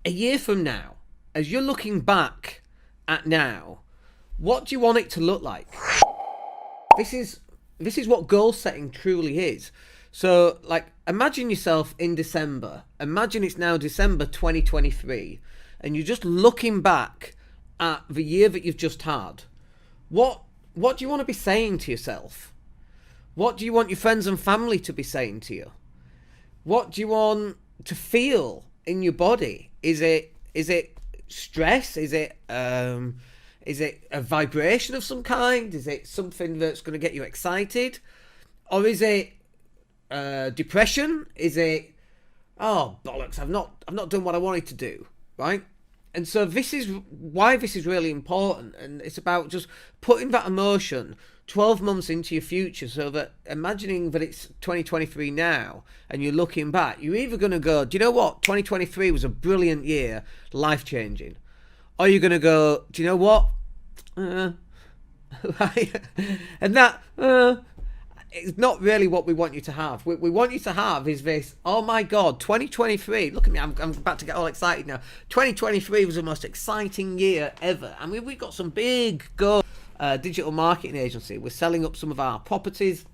a year from now, as you're looking back at now, what do you want it to look like? This is what goal setting truly is. So, like, imagine yourself in December. Imagine it's now December 2023, and you're just looking back at the year that you've just had. What do you want to be saying to yourself? What do you want your friends and family to be saying to you? What do you want to feel in your body? Is it stress? Is it a vibration of some kind? Is it something that's going to get you excited? Or is it depression? Is it, oh bollocks, I've not done what I wanted to do, right? And so this is why this is really important, and it's about just putting that emotion 12 months into your future, so that imagining that it's 2023 now and you're looking back, you're either going to go, do you know what, 2023 was a brilliant year, life-changing, or you're going to go, do you know what, right? And that it's not really what we want you to have. We want you to have is this, oh my God, 2023, look at me, I'm about to get all excited now. 2023 was the most exciting year ever. I mean, we've got some big goals. Digital marketing agency. We're selling up some of our properties.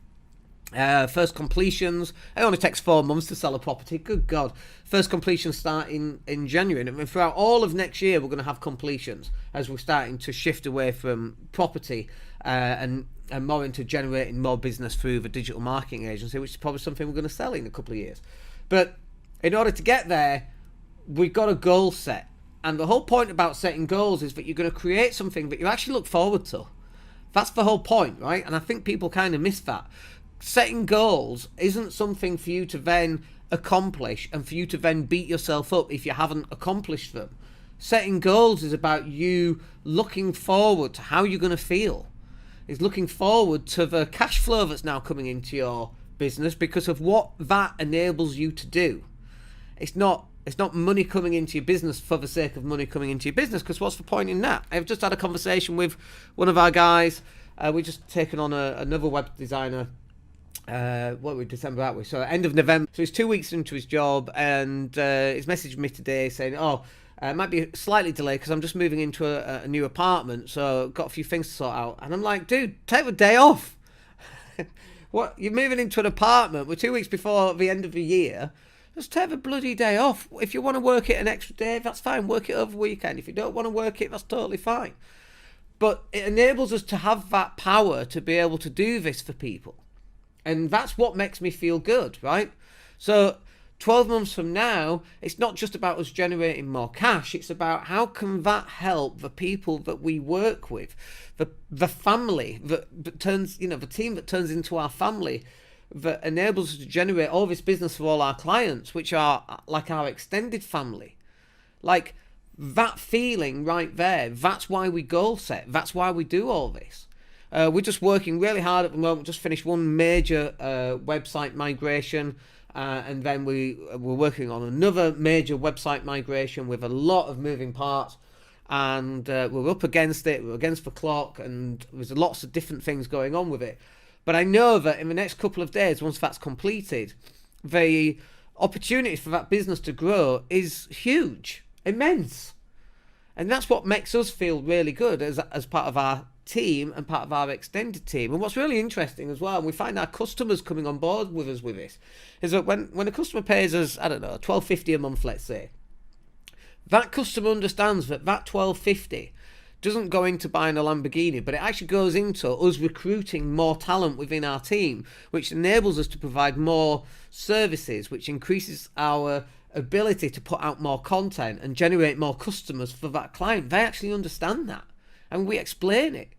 First completions. It only takes 4 months to sell a property. Good God. First completions starting in January. And throughout all of next year, we're going to have completions as we're starting to shift away from property and more into generating more business through the digital marketing agency, which is probably something we're going to sell in a couple of years. But in order to get there, we've got a goal set. And the whole point about setting goals is that you're going to create something that you actually look forward to. That's the whole point, right? And I think people kind of miss that. Setting goals isn't something for you to then accomplish and for you to then beat yourself up if you haven't accomplished them. Setting goals is about you looking forward to how you're going to feel. It's looking forward to the cash flow that's now coming into your business because of what that enables you to do. It's not money coming into your business for the sake of money coming into your business, because what's the point in that? I've just had a conversation with one of our guys. We've just taken on another web designer. What were December, aren't we? So end of November. So he's 2 weeks into his job, and he's messaged me today saying, it might be slightly delayed because I'm just moving into a new apartment, so got a few things to sort out. And I'm like, dude, take the day off. What? You're moving into an apartment? We're 2 weeks before the end of the year. Just take a bloody day off. If you want to work it an extra day, that's fine. Work it over the weekend. If you don't want to work it, that's totally fine. But it enables us to have that power to be able to do this for people. And that's what makes me feel good, right? So 12 months from now, it's not just about us generating more cash. It's about how can that help the people that we work with, the family that turns, the team that turns into our family, that enables us to generate all this business for all our clients, which are like our extended family. Like that feeling right there, that's why we goal set. That's why we do all this. We're just working really hard at the moment. Just finished one major website migration, and then we're working on another major website migration with a lot of moving parts, and we're up against it. We're against the clock, and there's lots of different things going on with it. But I know that in the next couple of days, once that's completed, the opportunity for that business to grow is huge, immense. And that's what makes us feel really good as part of our team and part of our extended team. And what's really interesting as well, and we find our customers coming on board with us with this, is that when a customer pays us, I don't know, $12.50 a month, let's say, that customer understands that $12.50 doesn't go into buying a Lamborghini, but it actually goes into us recruiting more talent within our team, which enables us to provide more services, which increases our ability to put out more content and generate more customers for that client. They actually understand that, and we explain it.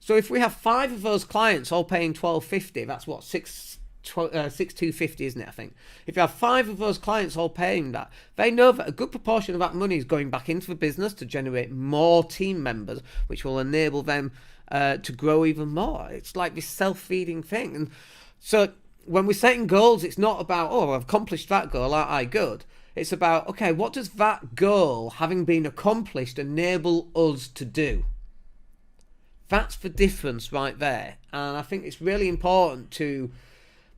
So if we have 5 of those clients all paying $12.50, that's what, $6,250, isn't it, I think? If you have 5 of those clients all paying that, they know that a good proportion of that money is going back into the business to generate more team members, which will enable them to grow even more. It's like this self-feeding thing. And so when we're setting goals, it's not about, I've accomplished that goal, aren't I good? It's about, okay, what does that goal, having been accomplished, enable us to do? That's the difference right there. And I think it's really important to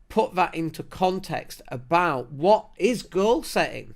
put that into context about what is goal setting.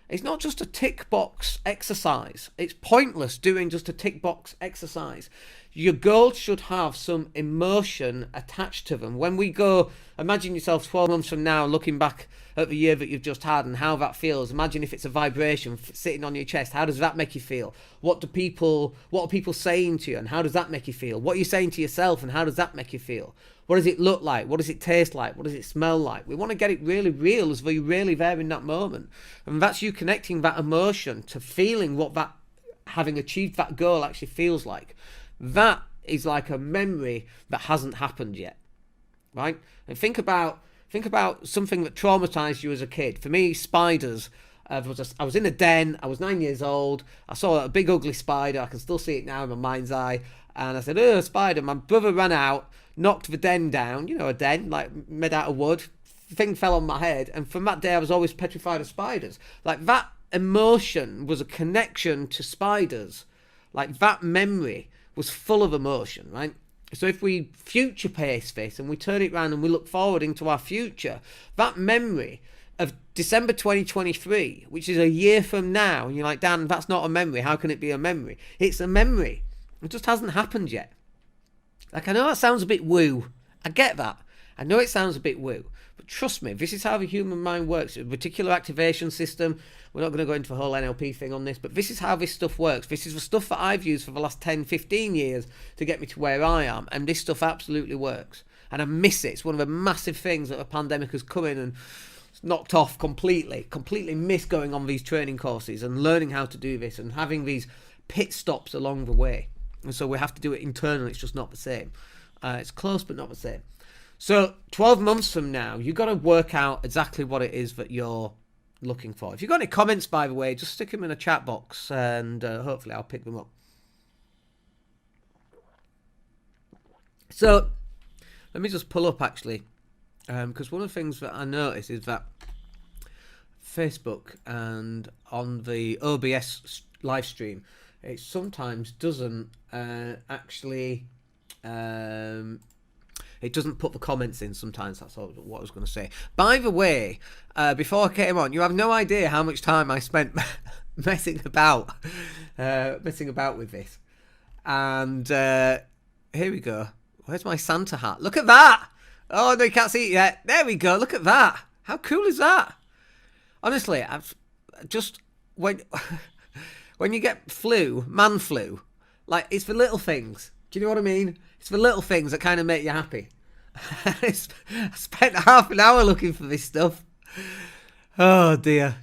It's not just a tick box exercise. It's pointless doing just a tick box exercise. Your goals should have some emotion attached to them. When we go, imagine yourself 12 months from now looking back at the year that you've just had and how that feels. Imagine if it's a vibration sitting on your chest. How does that make you feel? What are people saying to you, and how does that make you feel? What are you saying to yourself, and how does that make you feel? What does it look like? What does it taste like? What does it smell like? We want to get it really real, as though you're really there in that moment. And that's you connecting that emotion to feeling what that, having achieved that goal, actually feels like. That is like a memory that hasn't happened yet, right? And think about something that traumatized you as a kid. For me, spiders. I was in a den. I was 9 years old. I saw a big ugly spider. I can still see it now in my mind's eye. And I said, "Oh, spider!" My brother ran out, knocked the den down. You know, a den like made out of wood. The thing fell on my head, and from that day, I was always petrified of spiders. Like, that emotion was a connection to spiders. Like, that memory was full of emotion, right? So if we future pace this and we turn it around and we look forward into our future, that memory of December 2023, which is a year from now, and you're like, Dan, that's not a memory. How can it be a memory? It's a memory. It just hasn't happened yet. Like, I know that sounds a bit woo. I get that. I know it sounds a bit woo. But trust me, this is how the human mind works. A reticular activation system. We're not going to go into the whole NLP thing on this, but this is how this stuff works. This is the stuff that I've used for the last 10, 15 years to get me to where I am. And this stuff absolutely works. And I miss it. It's one of the massive things that the pandemic has come in and knocked off completely. Completely miss going on these training courses and learning how to do this and having these pit stops along the way. And so we have to do it internally. It's just not the same. It's close, but not the same. So 12 months from now, you've got to work out exactly what it is that you're looking for. If you've got any comments, by the way, just stick them in a chat box and hopefully I'll pick them up. So let me just pull up, actually, because one of the things that I noticed is that Facebook and on the OBS live stream, it sometimes doesn't actually... it doesn't put the comments in sometimes. That's all what I was going to say. By the way, before I came on, you have no idea how much time I spent messing about with this. And here we go. Where's my Santa hat? Look at that! Oh, no, you can't see it yet. There we go. Look at that. How cool is that? Honestly, I've just... When you get man flu, like, it's the little things. Do you know what I mean? It's the little things that kind of make you happy. I spent half an hour looking for this stuff. Oh dear.